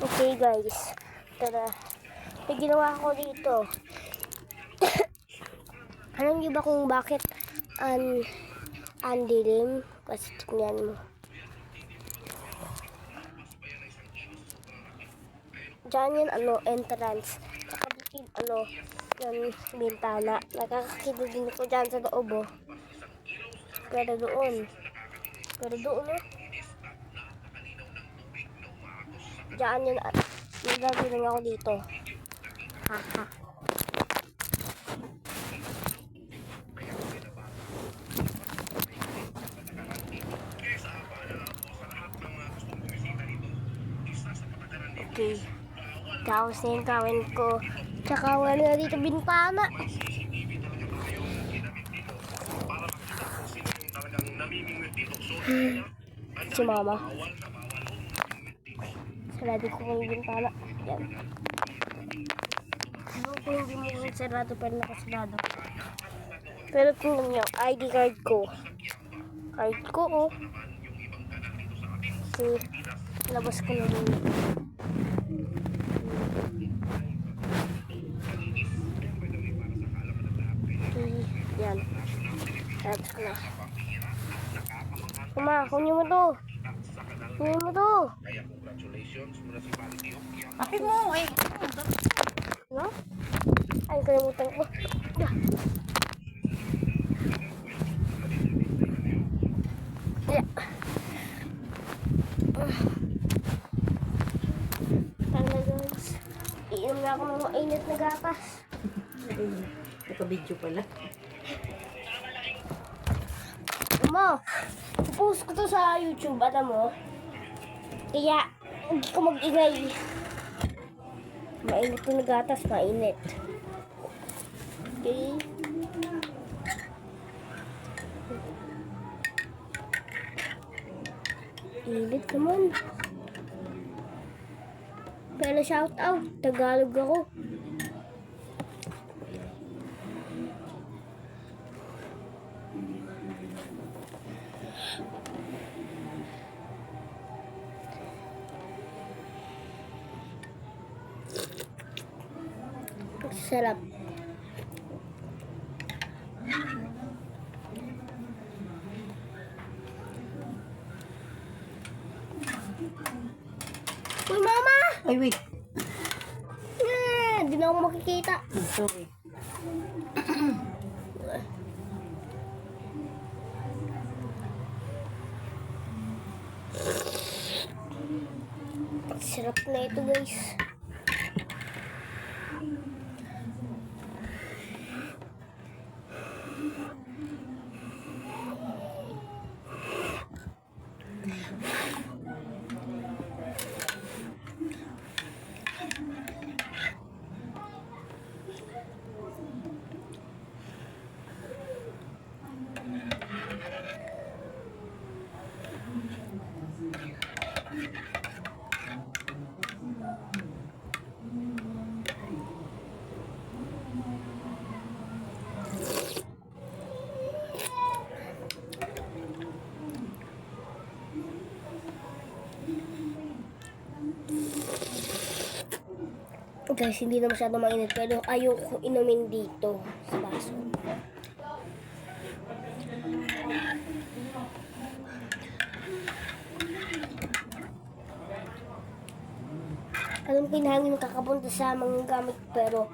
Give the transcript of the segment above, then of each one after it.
Okay guys, tara. May ginawa ko dito. Alam niyo ba kung bakit ang dilim? Kasi tingnan mo. Diyan yun, entrance. Nakabukid, yung bintana. Nakakakita din ko dyan sa loob, oh. Pero doon, diyan yun, nagagawin ako dito. Haha. Okay. Tapos na yung gawin ko. Tsaka wala na dito bintana. Si mama. Sarado ko yung bintana. Yan. Ewan ko hindi mo yung sarado pero nakasarado. Pero tingnan nyo, ID card ko. Oh. Okay. Labas ko na rin. Yan. Labas ko na. Kuma, kunin mo to. Bakit mo? No? Ay, kalimutan ko. Yeah. Tala guys. Iinom na ako ng mainit na gatas. Naka-video pala. Mo, i-post ko to sa YouTube, alam mo. Kaya, hindi ko mag-ingay. Mainit na gatas, mainit. Okay. Init naman. Pero shout out, Tagalog ako. Sarap. Uy, mama! Ay, wait. Hindi na ako makikita. Sorry. Sarap na ito, guys. Guys, hindi na masyado mainit pero ayoko inumin dito sa baso. Alam ko yung hangin kakapunta sa mga gamit pero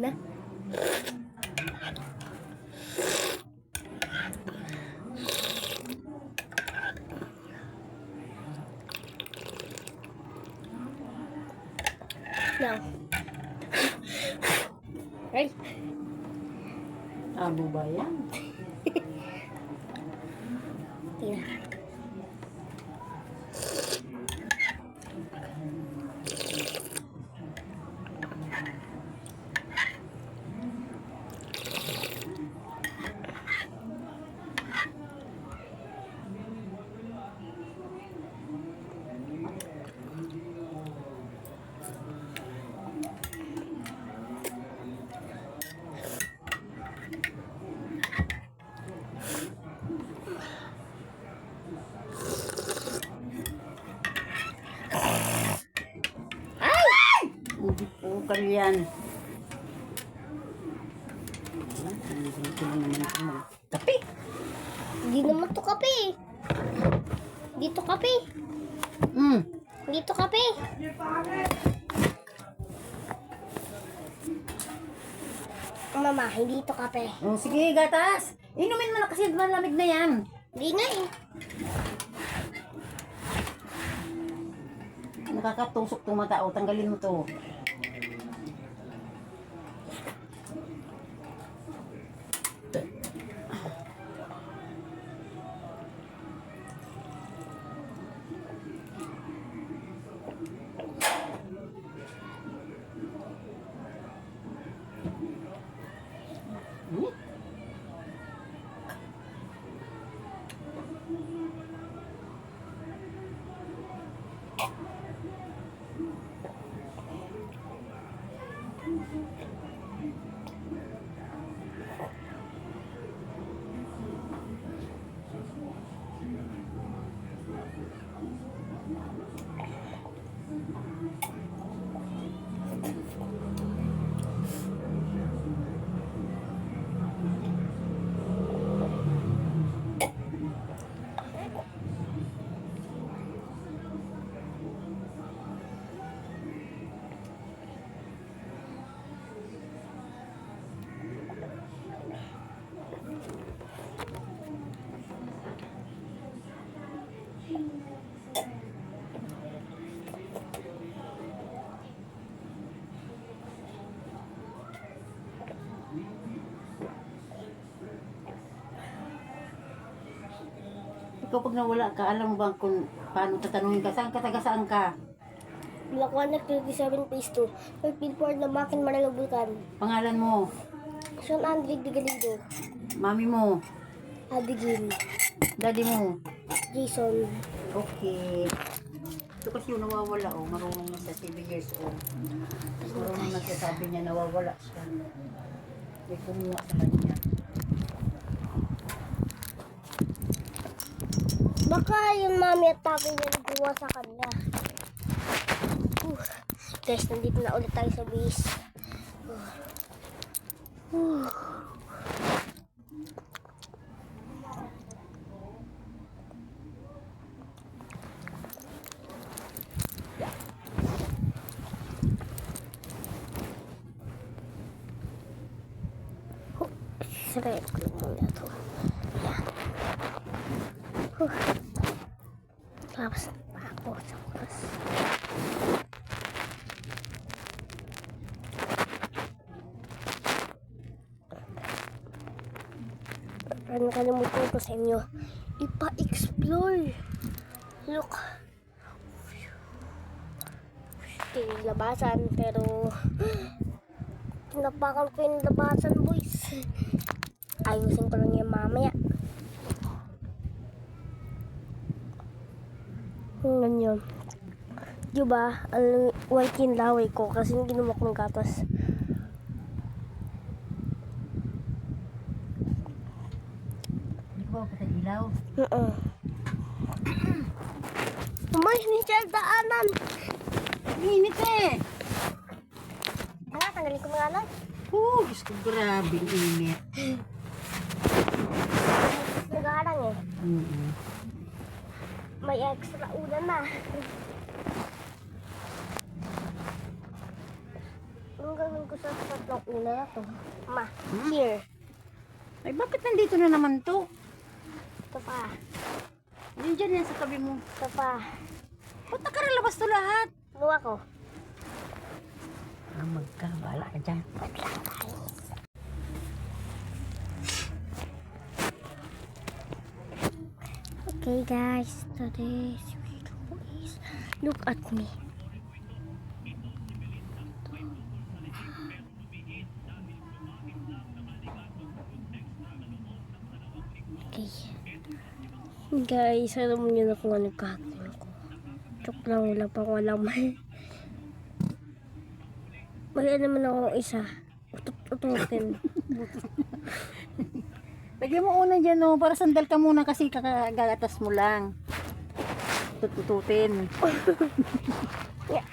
na. Now. Right? Ano ba yan? Tingnan. asukal yan. Ito na naman ito mo. Kape! Hindi naman to kape. Dito kape. Dito kape. Mama, hindi ito kape. Oh, sige, gatas. Inumin mo na kasi malamig na yan. Hindi nga eh. Nakakatusok itong mata. O, tanggalin mo to. Ikaw pag nawala ka, alam mo ba kung paano tatanungin ka? Saan ka, taga saan ka? Blackwater 37 phase 2. Pagpil for na makin Manalabutan. Pangalan mo? Sean Andre de Galindo. Mami mo? Abigail. Daddy mo? Jason. Okay. Ito kasi yung nawawala, oh. Marunong na sa 7 years old. Marunong na siya, sabi niya nawawala siya. May kumuha sa kanya. Baka yung mami at papi niya nagkuha sa kanya. Guys, nandito na ulit tayo sa base. Sarap ko muna ito. Tapos ako sa oras. Ano nakalimutan ko sa inyo? Ipa-explore. Look. Ito yung labasan, pero tinapakan ko yung labasan, boys. Ayusin ko lang yan mamaya. Ano yun? Diba? White yung laway ko kasi ginawa ko ng gatas. Hindi ko ba sa ilaw? Umay, hindi siya daanan. Init eh! Tanggalin ko mga anak. Diyos ko, grabe init. Nag-aarang eh. May extra ulan na. Anong gawin ko sa tatlong ulan na to? Ma, here. Ay, bakit nandito na naman to? Ito pa. Yun dyan yan sa tabi mo. Ito pa. Ba't nakaralabas to lahat? Luwa ko. Magkabala ka dyan. Okay guys, today's video is look at me. Okay. Guys, alam niyo na kung ano gagawin ko. Joke lang, wala pang malaman. May naman ako isa. Ututin. Lagyan mo una dyan, no, para sandal ka muna kasi kakagatas mo lang. Tutututin. Yeah.